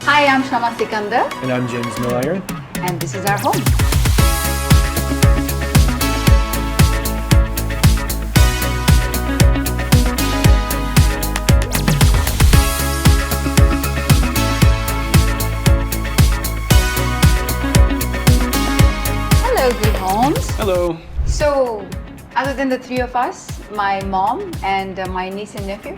Hi, I'm Shama Sikander, And I'm James Milliron. and this is our home. Hello, Goodhomes. Hello. So, other than the three of us, my mom and my niece and nephew,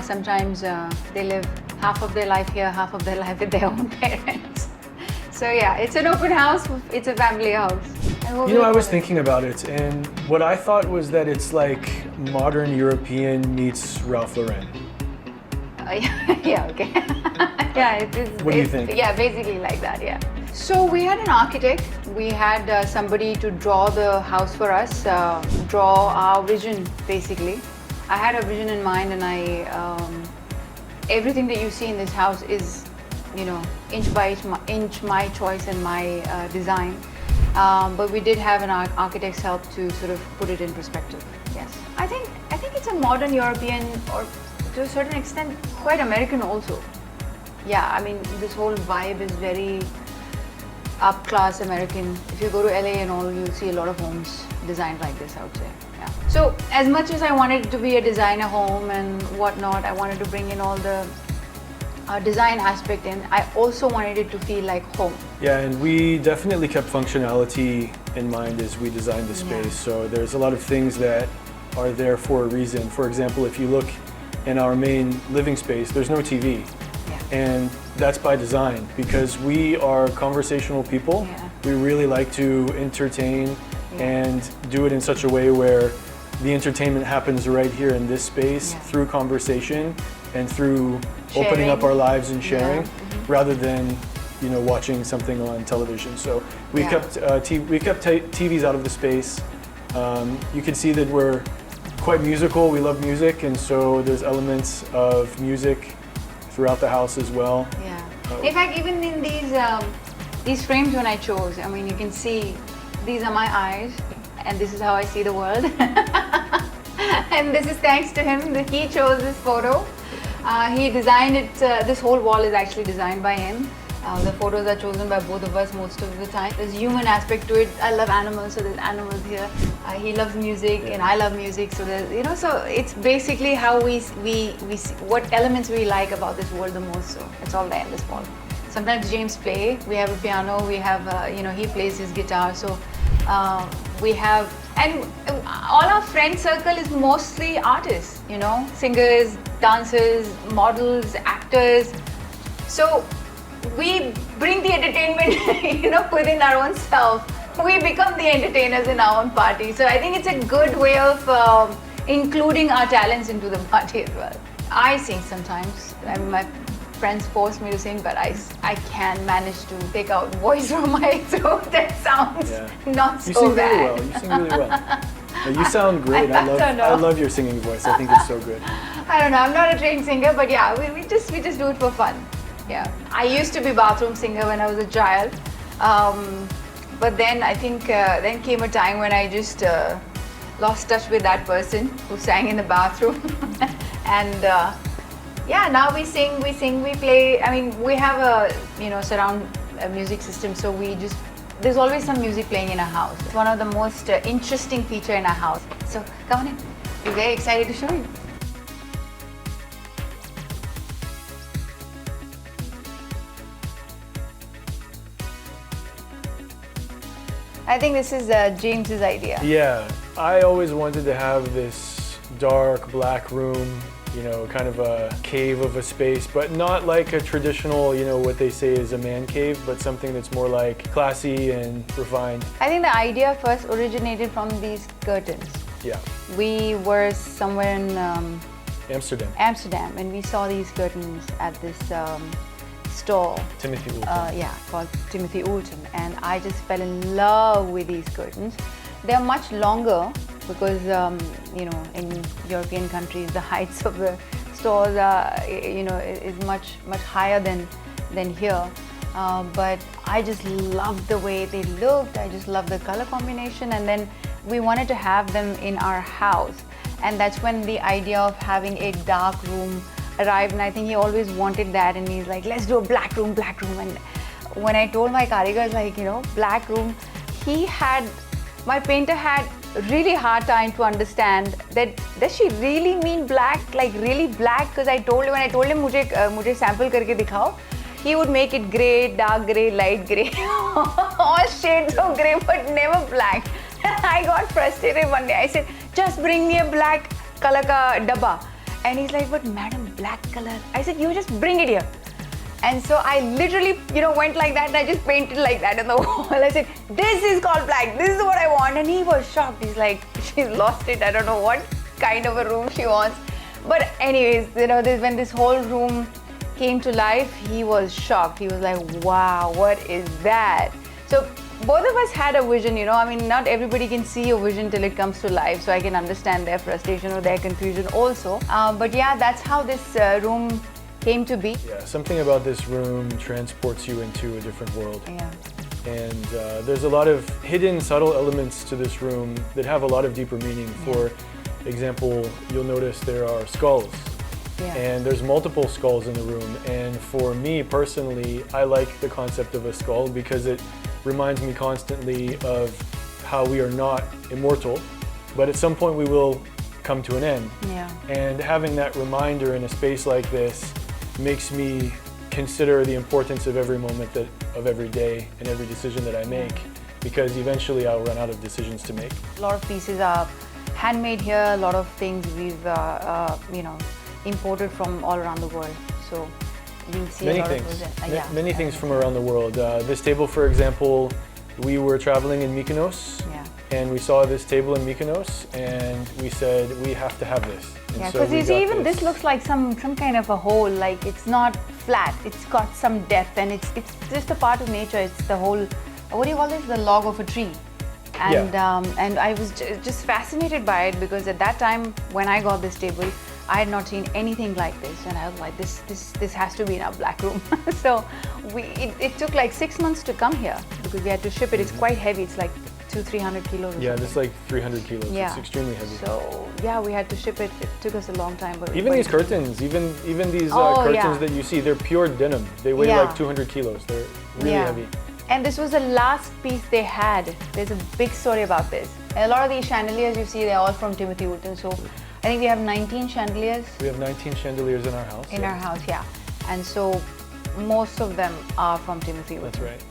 sometimes they live half of their life here, half of their life with their own parents. So yeah, it's an open house, it's a family house. And what You know, will I you was call it? thinking about it, and what I thought was that it's like modern European meets Ralph Lauren. Yeah, okay. Yeah, it is. What do you it's- think? Yeah, basically like that, yeah. So we had an architect, we had somebody to draw the house for us, draw our vision basically. I had a vision in mind and everything that you see in this house is, inch by inch my choice and my design. But we did have an architect's help to sort of put it in perspective. Yes, I think it's a modern European, or to a certain extent, quite American also. Yeah, I mean this whole vibe is very up-class American. If you go to LA and all, you'll see a lot of homes designed like this, I would say. Yeah. So as much as I wanted it to be a designer home and whatnot, I wanted to bring in all the design aspect in. I also wanted it to feel like home. Yeah, and we definitely kept functionality in mind as we designed the space. Yeah. So there's a lot of things that are there for a reason. For example, if you look in our main living space, there's no TV. Yeah. And that's by design because we are conversational people. Yeah. We really like to entertain Yeah. and do it in such a way where the entertainment happens right here in this space Yeah. through conversation and through opening up Sharing. our lives and sharing Yeah. Mhm. rather than watching something on television. So we Yeah. kept TVs out of the space. You can see that we're quite musical. We love music, and so there's elements of music throughout the house as well. Yeah. In fact, even in these frames when I chose, I mean, you can see these are my eyes, and this is how I see the world. And this is thanks to him that he chose this photo. He designed it. This whole wall is actually designed by him. The photos are chosen by both of us most of the time. There's human aspect to it. I love animals, so there's animals here. He loves music, and I love music. So there's, so it's basically how we see what elements we like about this world the most. So it's all there in this wall. Sometimes James play. We have a piano. We have, he plays his guitar. So we have, and all our friend circle is mostly artists. Singers, dancers, models, actors. So we bring the entertainment, within our own self. We become the entertainers in our own party. So I think it's a good way of including our talents into the party as well. I sing sometimes. I mean, my friends force me to sing, but I can manage to take out voice from my throat that sounds not so You sing bad. really well. You sing really well. You sound great. I don't know. I love your singing voice. I think it's so good. I don't know. I'm not a trained singer, but yeah, we just do it for fun. Yeah, I used to be bathroom singer when I was a child, but then I think then came a time when I just lost touch with that person who sang in the bathroom, and now we sing, we play. I mean, we have a surround music system, so there's always some music playing in our house. It's one of the most interesting feature in our house. So come on in. We're very excited to show you. I think this is James's idea. Yeah, I always wanted to have this dark black room, kind of a cave of a space, but not like a traditional, what they say is a man cave, but something that's more like classy and refined. I think the idea first originated from these curtains. Yeah, We were somewhere in Amsterdam. Amsterdam and we saw these curtains at this store. Timothy Oulton. Called Timothy Oulton, and I just fell in love with these curtains. They're much longer because in European countries the heights of the stores are is much higher than here. But I just loved the way they looked. I just loved the color combination, and then we wanted to have them in our house. And that's when the idea of having a dark room arrived, and I think he always wanted that, and he's like, let's do a black room. And when I told my karigars, like, you know, black room, my painter had really hard time to understand that does she really mean black, like really black? Because when I told him मुझे sample करके दिखाओ, he would make it grey, dark grey, light grey, all shades of grey, but never black. I got frustrated one day. I said, just bring me a black color ka dabba. And he's like, but madam, black color. I said, you just bring it here. And so I literally, you know, went like that and I just painted like that on the wall. I said, this is called black. This is what I want. And he was shocked. He's like, she's lost it. I don't know what kind of a room she wants. But anyways, you know, when this whole room came to life, he was shocked. He was like, wow, what is that? So both of us had a vision, you know. I mean, not everybody can see a vision till it comes to life. So I can understand their frustration or their confusion also. But yeah, that's how this room came to be. Yeah, something about this room transports you into a different world. Yeah. And there's a lot of hidden, subtle elements to this room that have a lot of deeper meaning. For example, you'll notice there are skulls. Yeah. And there's multiple skulls in the room. And for me personally, I like the concept of a skull because it reminds me constantly of how we are not immortal, but at some point we will come to an end. Yeah. And having that reminder in a space like this makes me consider the importance of every moment of every day and every decision that I make, because eventually I'll run out of decisions to make. A lot of pieces are handmade here. A lot of things we've you know, imported from all around the world. So you'll see many a lot things. of those. Many things from around the world. This table, for example, we were traveling in Mykonos. Yeah. And we saw this table in Mykonos, and we said, we have to have this. And Yeah, so because we you see, got even this looks like some kind of a hole. Like it's not flat. It's got some depth, and it's just a part of nature. It's the whole, what do you call this? The log of a tree. And and I was just fascinated by it, because at that time when I got this table, I had not seen anything like this, and I was like, this has to be in our black room. So it took like 6 months to come here, because we had to ship it. It's quite heavy. It's like 200-300 kilos. Yeah, this is like 300 kilos. Yeah. It's extremely heavy. So yeah, we had to ship it. It took us a long time. But Even these curtains, even these Oh, curtains yeah. that you see, they're pure denim. They weigh Yeah. like 200 kilos. They're really heavy. And this was the last piece they had. There's a big story about this. And a lot of these chandeliers you see, they're all from Timothy Wooten. So I think we have 19 chandeliers. We have 19 chandeliers in our house. In our house, yeah. And so most of them are from Timothy Wooten. That's right.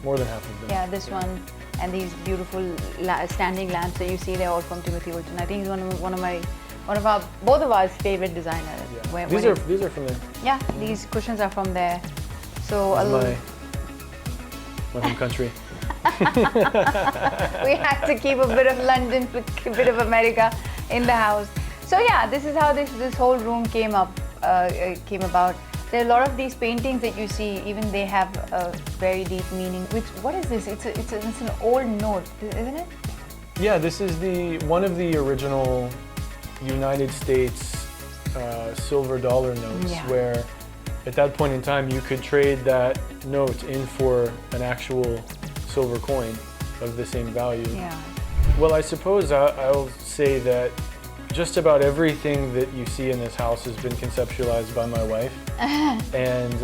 More than half of them. Yeah, this one and these beautiful standing lamps that you see, they're all from Timothy Wooten. I think he's both of our favorite designers. Yeah. These are from there. Yeah, these cushions are from there. So my home country. we had to keep a bit of London, a bit of America in the house. So yeah, this is how this whole room came about. There are a lot of these paintings that you see, even they have a very deep meaning. What is this? It's an old note, isn't it? Yeah, this is one of the original United States silver dollar notes, where at that point in time you could trade that note in for an actual silver coin of the same value. Yeah. Well, I suppose I'll say that just about everything that you see in this house has been conceptualized by my wife. And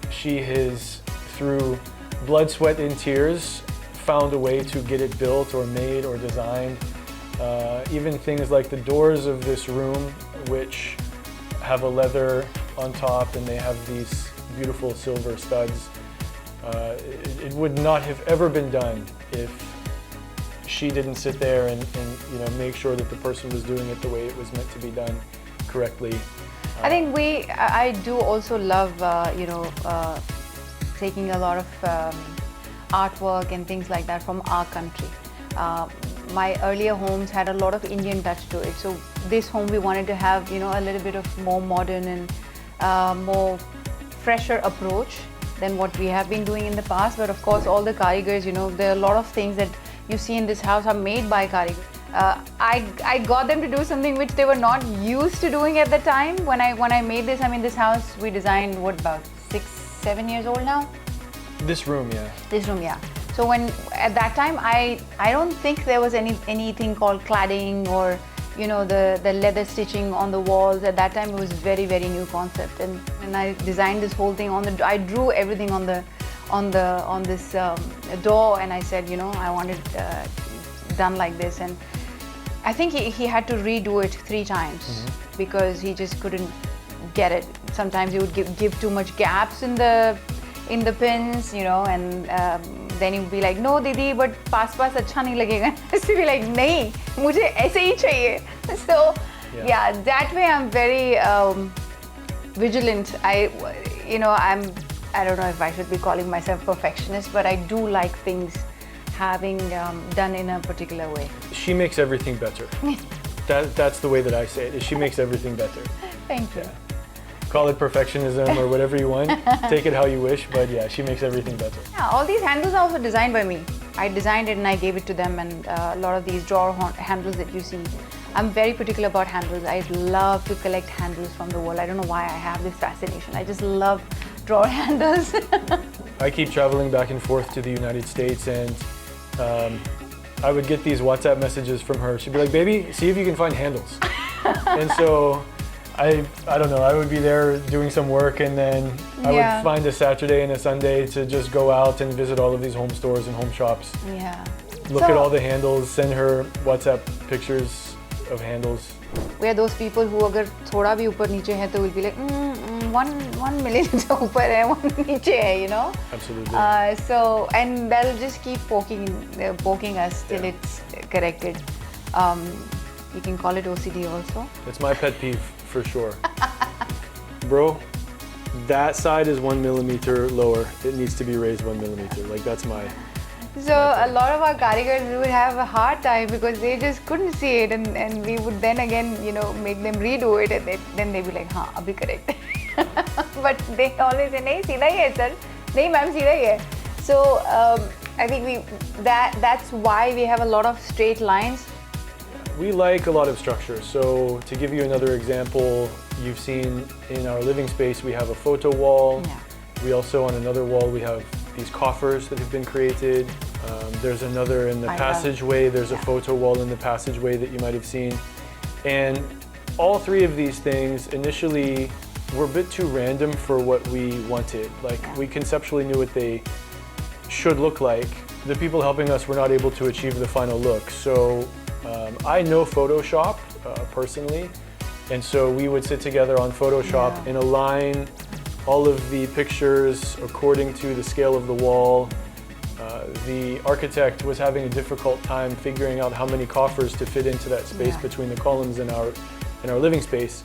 she has, through blood, sweat, and tears, found a way to get it built or made or designed. Even things like the doors of this room, which have a leather on top and they have these beautiful silver studs. It would not have ever been done if she didn't sit there and you know, make sure that the person was doing it the way it was meant to be done correctly. I think I do also love you know, taking a lot of artwork and things like that from our country. My earlier homes had a lot of Indian touch to it, so this home we wanted to have, you know, a little bit of more modern and more fresher approach than what we have been doing in the past. But of course, all the karigars, you know, there are a lot of things that you see in this house are made by karigars. I got them to do something which they were not used to doing at the time. When I made this, I mean, this house we designed, what, about 6-7 years old now? This room, yeah. This room, yeah. So at that time, I don't think there was anything called cladding or you know, the leather stitching on the walls. At that time, it was very, very new concept, and I designed this whole thing I drew everything on this door, and I said, you know, I want it done like this, and I think he had to redo it 3 times because he just couldn't get it. Sometimes he would give too much gaps in the pins, you know, and then he would be like, no Didi, but paas acha nahi lagega. So be like, nahi, mujhe aise hi chahiye. So yeah, that way I'm very vigilant. I don't know if I should be calling myself perfectionist, but I do like things having done in a particular way. She makes everything better. That's the way that I say it, is she makes everything better. Thank you. Yeah. Call it perfectionism or whatever you want. Take it how you wish, but yeah, she makes everything better. Yeah, all these handles are also designed by me. I designed it and I gave it to them, and a lot of these drawer handles that you see, I'm very particular about handles. I love to collect handles from the world. I don't know why I have this fascination. I just love drawer handles. I keep traveling back and forth to the United States, and I would get these WhatsApp messages from her. She'd be like, baby, see if you can find handles. And so I don't know, I would be there doing some work, and then I would find a Saturday and a Sunday to just go out and visit all of these home stores and home shops. Yeah. Look at all the handles, send her WhatsApp pictures of handles. We are those people who agar thoda bhi upar niche hai, to will be like, 1 millimeter upar hai, 1 niche hai, you know? Absolutely. So, and they'll just keep poking us till it's corrected. You can call it OCD also. It's my pet peeve, for sure. Bro, that side is 1 millimeter lower. It needs to be raised 1 millimeter. Like, that's my... So a lot of our karigars would have a hard time because they just couldn't see it, and we would then again, you know, make them redo it, and then they'd be like, हाँ, अभी correct. But they always say, नहीं सीधा ही है sir, नहीं ma'am सीधा ही है. So I think that's why we have a lot of straight lines. We like a lot of structure. So to give you another example, you've seen in our living space we have a photo wall. Yeah. We also, on another wall, we have these coffers that have been created. There's another in the passageway. There's a photo wall in the passageway that you might have seen. And all 3 of these things initially were a bit too random for what we wanted. Like, we conceptually knew what they should look like. The people helping us were not able to achieve the final look. So I know Photoshop personally, and so we would sit together on Photoshop and align all of the pictures according to the scale of the wall. The architect was having a difficult time figuring out how many coffers to fit into that space between the columns in our living space.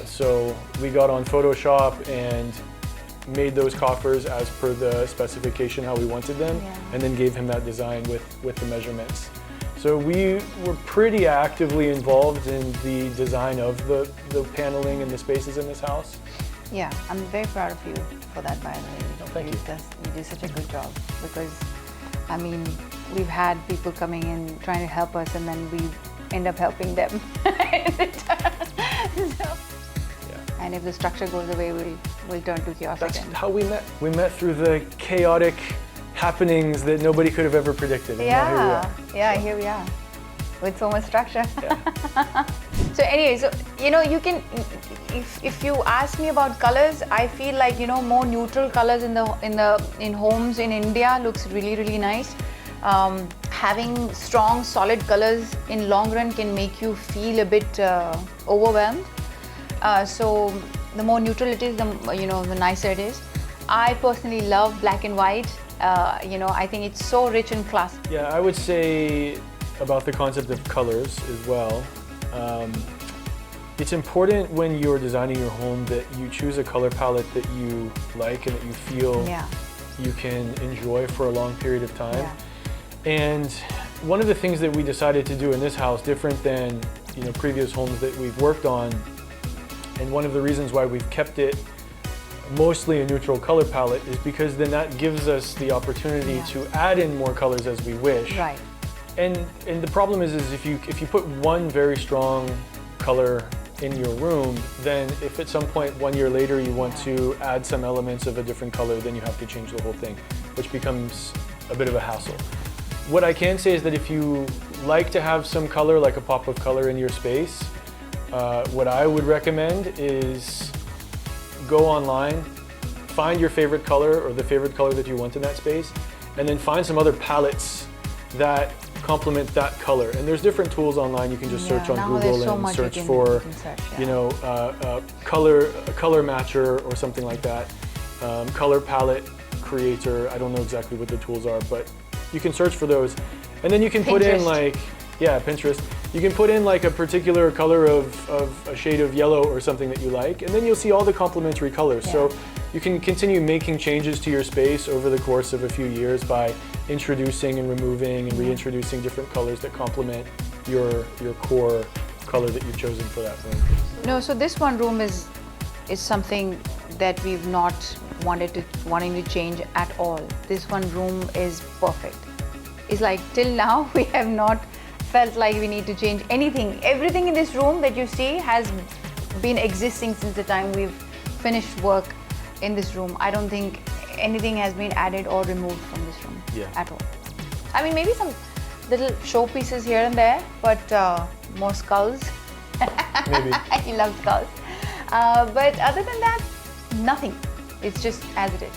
So we got on Photoshop and made those coffers as per the specification how we wanted them, and then gave him that design with the measurements. So we were pretty actively involved in the design of the paneling and the spaces in this house. Yeah, I'm very proud of you for that, by the way. Oh, thank you. You do such a good job, because, I mean, we've had people coming in trying to help us, and then we end up helping them. And if the structure goes away, we'll turn to chaos That's again. how we met. We met through the chaotic happenings that nobody could have ever predicted. And now Here we are, with so much structure. Yeah. So anyway, so you know, you can, if you ask me about colors, I feel like, you know, more neutral colors in homes in India looks really, really nice. Having strong, solid colors in long run can make you feel a bit overwhelmed. So the more neutral it is, the nicer it is. I personally love black and white. You know, I think it's so rich and classy. Yeah, I would say about the concept of colors as well. It's important when you're designing your home that you choose a color palette that you like and that you feel you can enjoy for a long period of time. Yeah. And one of the things that we decided to do in this house, different than, you know, previous homes that we've worked on, and one of the reasons why we've kept it mostly a neutral color palette, is because then that gives us the opportunity to add in more colors as we wish. Right. And the problem is if you put one very strong color in your room, then if at some point 1 year later you want to add some elements of a different color, then you have to change the whole thing, which becomes a bit of a hassle. What I can say is that if you like to have some color, like a pop of color in your space, what I would recommend is go online, find your favorite color or the favorite color that you want in that space, and then find some other palettes that complement that color. And there's different tools online. You can just search on now Google there's so and much search you for, can search, you know, color matcher or something like that. Color palette creator. I don't know exactly what the tools are, but you can search for those. And then you can put in Pinterest. like, yeah, Pinterest. You can put in like a particular color of a shade of yellow or something that you like, and then you'll see all the complementary colors. Yeah. So you can continue making changes to your space over the course of a few years by introducing and removing and reintroducing different colors that complement your core color that you've chosen for that room. No, so this one room is something that we've not wanting to change at all. This one room is perfect. It's like till now we have not felt like we need to change anything. Everything in this room that you see has been existing since the time we've finished work in this room. I don't think anything has been added or removed from this room at all. I mean, maybe some little showpieces here and there, but more skulls. Maybe. He loves skulls. But other than that, nothing. It's just as it is.